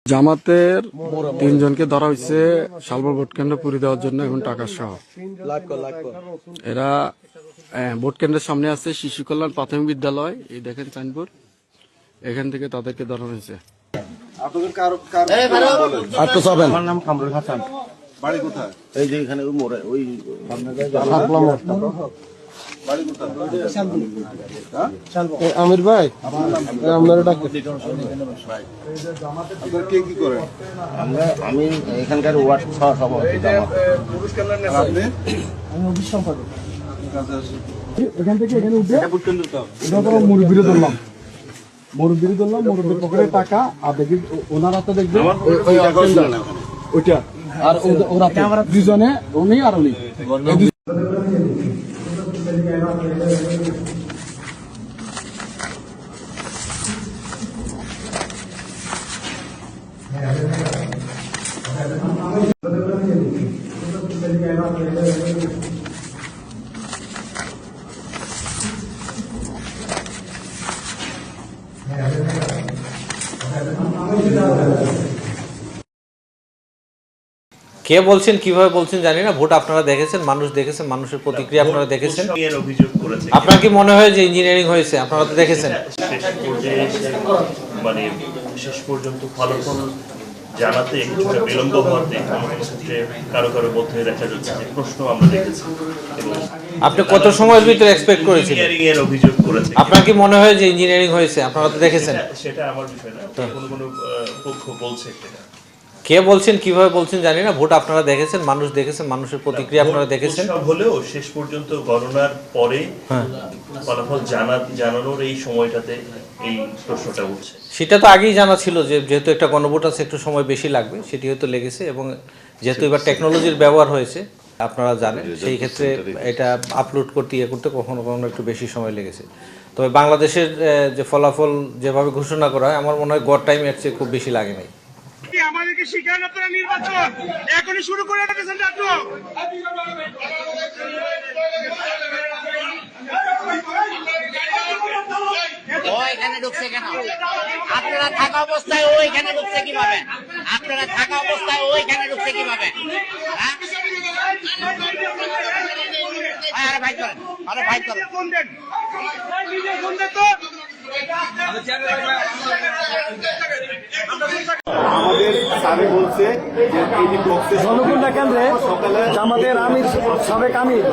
জামাতের তিনজনকে ধরা হয়েছে শালবর ভোট কেন্দ্র পুরি দেওয়ার জন্য এবং টাকা সহ। এরা ভোট কেন্দ্রের সামনে আছে শিশু কল্যাণ প্রাথমিক বিদ্যালয়, এই দেখেন চাঁদপুর, এখান থেকে তাদেরকে ধরা হয়েছে। আমার নাম কামরুল হাসান। বাড়ি কোথায়? এই যে এখানে ওই আমির ভাই আপনারা ডাকেন। কে কি করেন? আমি এখানকার ওয়ার্ড সভাপতি। আমি অফিস সম্পাদক। এখান থেকে এখানে উঠে মুরব্বীরে ধরলাম, মুরব্বীর পকেটে টাকা আর দেখি ওনার হাতে দেখবে ওইটা, আর ওরা দুজনে উনি আর উনি। কে বলছেন কিভাবে বলছেন জানি না। ভোট আপনারা দেখেছেন, মানুষ দেখেছেন, মানুষের প্রতিক্রিয়া আপনারা দেখেছেন। আপনার কি মনে হয় যে ইঞ্জিনিয়ারিং হয়েছে? আপনারা তো দেখেছেন। মানে শেষ পর্যন্ত ফলাফল জানাতে কিছুটা বিলম্ব হওয়াতে ক্ষেত্রে কারো কারো মধ্যে দেখা যাচ্ছে যে প্রশ্ন আমরা দেখেছি। এবং আপনি কত সময়ের ভিতরে এক্সপেক্ট করেছিলেন? ইঞ্জিনিয়ারিং এর অভিযোগ করেছে। আপনার কি মনে হয় যে ইঞ্জিনিয়ারিং হয়েছে? আপনারা তো দেখেছেন। সেটা আমার বিষয় না, কোনো পক্ষ বলছে সেটা। কে বলছেন কিভাবে বলছেন জানি না। ভোট আপনারা দেখেছেন, মানুষ দেখেছেন, মানুষের প্রতিক্রিয়া আপনারা দেখেছেন। সব হলেও শেষ পর্যন্ত গণনার পরে ফলাফল জানানোর এই সময়টাতে এই প্রশ্নটা উঠছে। সেটা তো আগেই জানা ছিল যে যেহেতু একটা গণভোট আছে একটু সময় বেশি লাগবে, সেটি হয়তো লেগেছে। এবং যেহেতু এবার টেকনোলজির ব্যবহার হয়েছে আপনারা জানেন, সেই ক্ষেত্রে এটা আপলোড করতে করতে কখনো কখনো একটু বেশি সময় লেগেছে। তবে বাংলাদেশের যে ফলাফল যেভাবে ঘোষণা করা হয়, আমার মনে হয় গড় টাইম এর চেয়ে খুব বেশি লাগে নাই। আমাদেরকে শিখান আপনারা নির্বাচন এখনই শুরু করে দিয়েছেন নাটক। এখানে ঢুকছে কেন? আপনারা থাকা অবস্থায় ও এখানে ঢুকছে কিভাবে? আপনারা থাকা অবস্থায় ও এখানে ঢুকছে কিভাবে? আরে ভাই করেন, আরে ভাই করেন। আমাদের স্যারে বলছে যে জনকুণ্ডা কেন্দ্রে জামাতের আমির, সাবেক আমির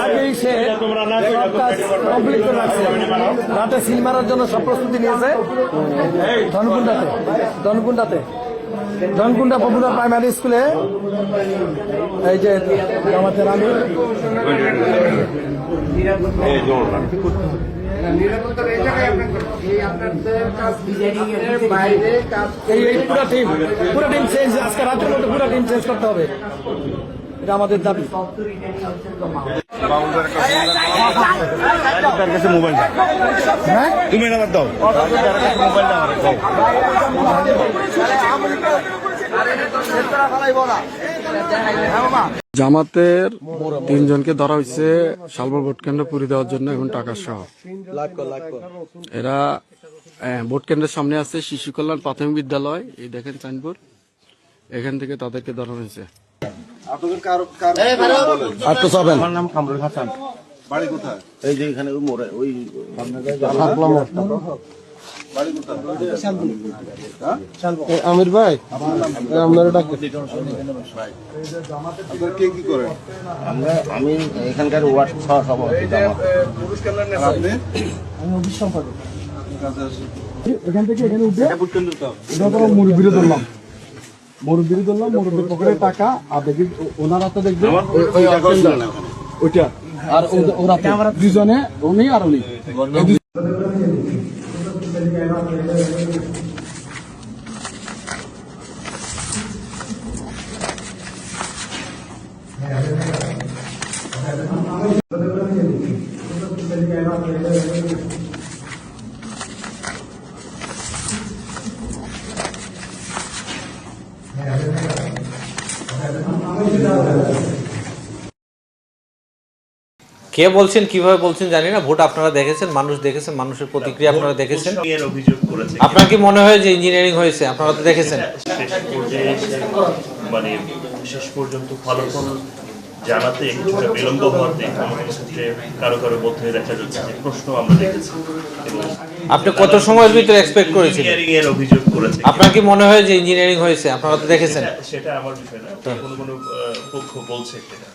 আগেই সে কমপ্লিট করে রাখছে। রাতে সিল মারার জন্য সব প্রস্তুতি নিয়েছে। ধনকুণ্ডা পপুলার প্রাইমারি স্কুলে এই যে জামাতের আমির পুরো টিম চেঞ্জ, আজকে রাতের মধ্যে পুরো টিম চেঞ্জ করতে হবে, এটা আমাদের দাবি। মোবাইল তুমি দাও, জামাতের তিনজনকে ধরা হয়েছে শালবর ভোট কেন্দ্র পুরি দেওয়ার জন্য এবং টাকা সহ। এরা ভোট কেন্দ্রের সামনে আছে শিশু কল্যাণ প্রাথমিক বিদ্যালয়, এই দেখেন চাঁদপুর, এখান থেকে তাদেরকে ধরা হয়েছে। আমার নাম কামরুল হাসান। বাড়ি কোথায়? এই যে এখানে ওই আমির ভাই আপনারা ডাকেন। কে কি করেন? আমি এখানকার ওয়ার্ড সভাপতি। আমি অফিস সম্পাদক। এখান থেকে এখানে উঠে মুরব্বীরে ধরলাম, মুরব্বীর পকেটে টাকা আর দেখি ওনার হাতে দেখবে ওইটা, আর ওরা দুজনে উনি আর উনি। কে কে বলছেন কিভাবে বলছেন জানি না, ভোট আপনারা দেখেছেন, মানুষ দেখেছেন, মানুষের প্রতিক্রিয়া আপনারা দেখেছেন। এর অভিযোগ করেছে। আপনার কি মনে হয় যে ইঞ্জিনিয়ারিং হয়েছে? আপনারা তো দেখেছেন। শেষ পর্যায়ে এসে মানে শেষ পর্যন্ত ফলাফল জানাতে কিছুটা বিলম্ব হওয়াতে কোনো কোনো ক্ষেত্রে কারো কারো মধ্যে দেখা যাচ্ছে যে প্রশ্ন আমরা দেখেছি এবং আপনি কত সময়ের ভিতরে এক্সপেক্ট করেছিলেন? ইঞ্জিনিয়ারিং এর অভিযোগ করেছে। আপনার কি মনে হয় যে ইঞ্জিনিয়ারিং হয়েছে? আপনারা তো দেখেছেন। সেটা আমার বিষয় না, কোনো কোনো পক্ষ বলছে সেটা।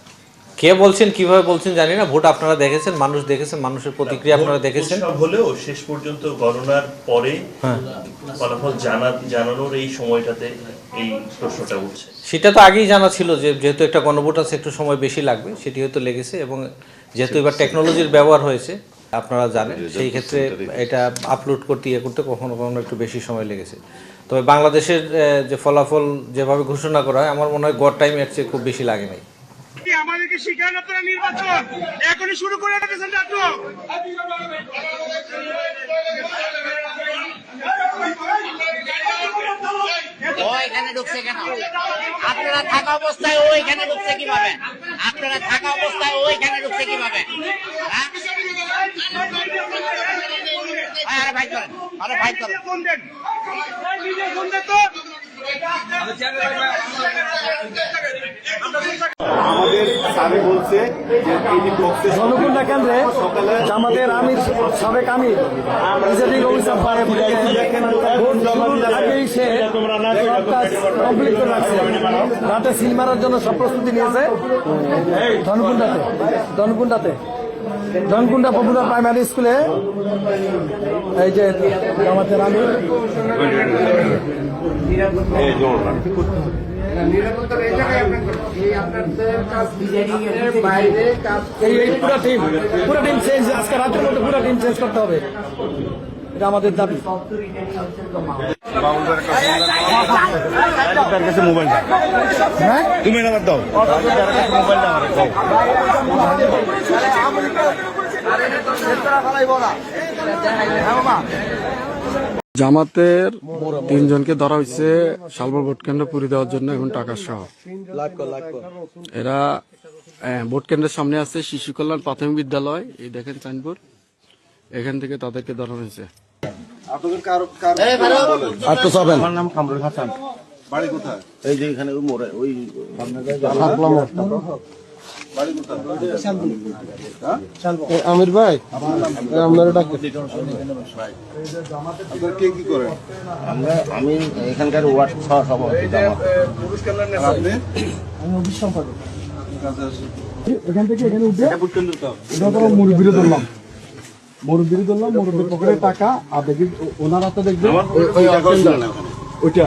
কে বলছেন কিভাবে বলছেন জানি না, ভোট আপনারা দেখেছেন, মানুষ দেখেছেন, মানুষের প্রতিক্রিয়া আপনারা দেখেছেন। উৎসব হলেও শেষ পর্যন্ত গণনার পরে ফলাফল জানানোর এই সময়টাতে এই প্রশ্নটা উঠছে। সেটা তো আগেই জানা ছিল যে যেহেতু একটা গণভোট আছে একটু সময় বেশি লাগবে, সেটি হয়তো লেগেছে এবং যেহেতু এবার টেকনোলজির ব্যবহার হয়েছে আপনারা জানেন, সেই ক্ষেত্রে এটা আপলোড করতে করতে কখনো কখনো একটু বেশি সময় লেগেছে। তবে বাংলাদেশের যে ফলাফল যেভাবে ঘোষণা করা হয়, আমার মনে হয় গড় টাইম এর চেয়ে খুব বেশি লাগে নাই। আমাদেরকে শিখান আপনারা নির্বাচন এখনই শুরু করে দিয়েছেন নাটক। ও এখানে ঢুকছে কেন? আপনারা থাকা অবস্থায় ও এখানে ঢুকছে কিভাবে? আপনারা থাকা অবস্থায় ও এখানে ঢুকছে কিভাবে? হ্যাঁ? আরে ভাই করেন, আরে ভাই করেন। ফোন দেন, নিজে ফোন দেন তো। আমাদের স্যারে বলছে যে এই বক্সে জনকুণ্ডা কেন্দ্রে জামাতের আমির সাবেক আমির প্রিজাইডিং অফিসার ভোট শুরুর আগেই সে সব কাজ কমপ্লিট করে রাখছে। রাতে সিল মারার জন্য সব প্রস্তুতি নিয়েছে ধনকুণ্ডা পপুলার প্রাইমারি স্কুলে। এই যে জামাতের আমির এই পুরো টিম চেঞ্জ, আজকে রাতের মধ্যে পুরো টিম চেঞ্জ করতে হবে, এটা আমাদের দাবি। হ্যাঁ তুমি দাও জামাতের 3 জনকে ধরা হয়েছে শালবর ভোট কেন্দ্র পুরি দেওয়ার জন্য এবং টাকা সহ। এরা ভোট কেন্দ্রের সামনে আছে শিশু কল্যাণ প্রাথমিক বিদ্যালয়, এই দেখেন সাইনবোর্ড, এখান থেকে তাদেরকে ধরা হয়েছে। আমার নাম কামরুল হাসান। বাড়ি কোথায়? এই যে এখানে মোড়ে ওই আমির ভাই আপনারা ডাকেন। কে কি করেন? আমি এখানকার ওয়ার্ড সভাপতি। আপনি? আমি অফিস সম্পাদক। কাজে আসেন। এখান থেকে এখানে উঠে মুরব্বীরে ধরলাম, মুরব্বীর পকেটে টাকা আর দেখি ওনার হাতে দেখবে ওইটা